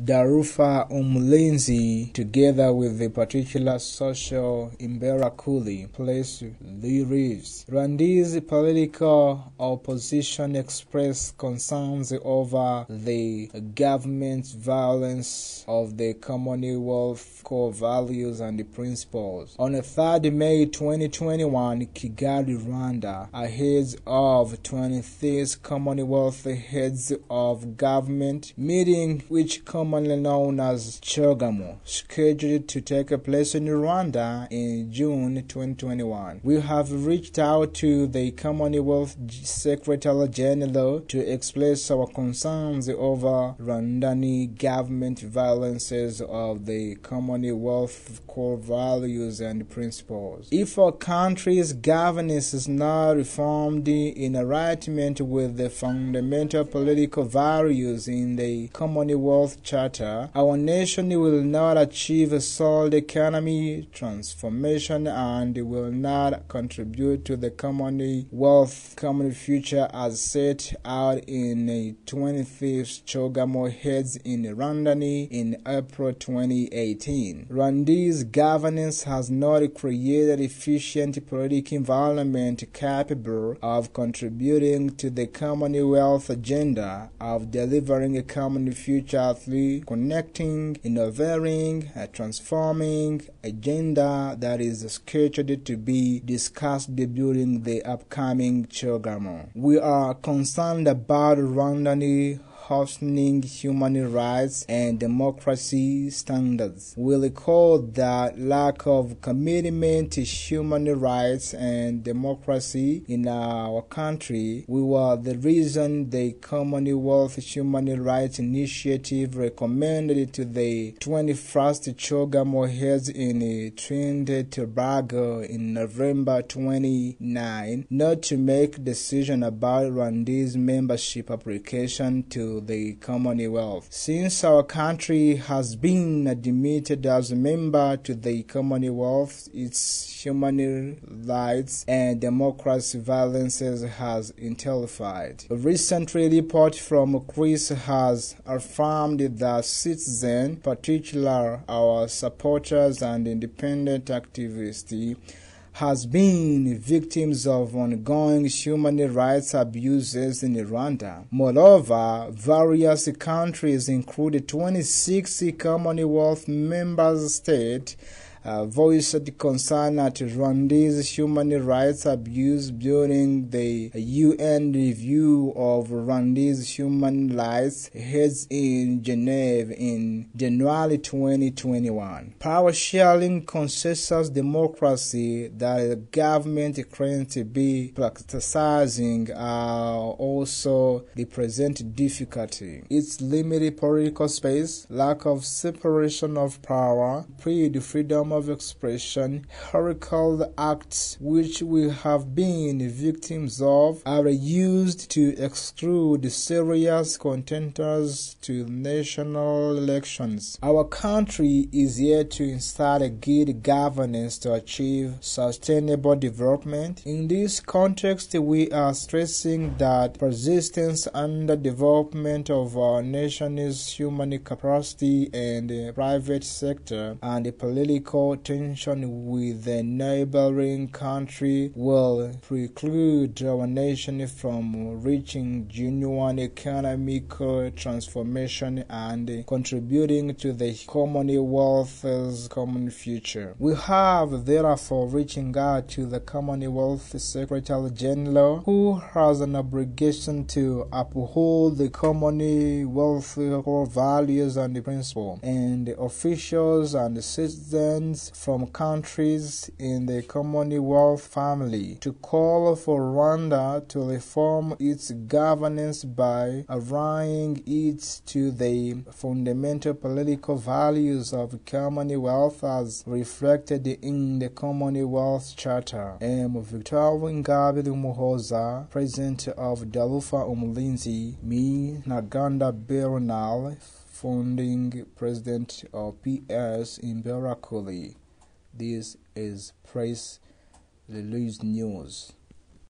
DALFA Umulinzi, together with the particular social imberakuri place lives. Rwandese political opposition expressed concerns over the government's violence of the Commonwealth core values and principles. On 3rd May 2021, Kigali, Rwanda, ahead of 23rd Commonwealth Heads of Government meeting, which commonly known as CHOGM, scheduled to take place in Rwanda in June 2021. We have reached out to the Commonwealth Secretary General to express our concerns over Rwandan government violences of the Commonwealth core values and principles. If our country's governance is not reformed in alignment with the fundamental political values in the Commonwealth Charter, our nation will not achieve a solid economic transformation and will not contribute to the Commonwealth common future as set out in a 25th CHOGM Heads in Rwandan in April 2018. Rwanda's governance has not created efficient political environment capable of contributing to the Commonwealth agenda of delivering a common future through connecting, innovating, transforming agenda that is scheduled to be discussed during the upcoming CHOGM. We are concerned about Rwandan hosting human rights and democracy standards. We recall that lack of commitment to human rights and democracy in our country were the reason the Commonwealth Human Rights Initiative recommended to the 21st CHOGM Heads in Trinidad and Tobago in November 29 not to make decision about Rwanda's membership application to the Commonwealth. Since our country has been admitted as a member to the Commonwealth, its human rights and democracy violences has intensified. A recent report from CRIS has affirmed that citizens, particularly our supporters and independent activists, has been victims of ongoing human rights abuses in Rwanda. Moreover, various countries, including 26 Commonwealth member states, voiced concern at Rwanda's human rights abuse during the UN review of Rwanda's human rights held in Geneva in January 2021. Power-sharing consensus democracy that the government claims to be practicing also represent difficulty. Its limited political space, lack of separation of power, freedom of expression, historical acts which we have been victims of are used to exclude serious contenders to national elections. Our country is here to install a good governance to achieve sustainable development. In this context, we are stressing that persistence underdevelopment of our nation's human capacity and the private sector and the political tension with the neighboring country will preclude our nation from reaching genuine economic transformation and contributing to the Commonwealth's common future. We have therefore reaching out to the Commonwealth Secretary General, who has an obligation to uphold the Commonwealth core values and principles, and the officials and the citizens from countries in the Commonwealth family to call for Rwanda to reform its governance by aligning it to the fundamental political values of Commonwealth as reflected in the Commonwealth Charter. I am Victor Ngabire Umuhoza, President of DALFA Umulinzi, me Ntaganda Bernal, founding President of PS imberakuri. This is Press Release News.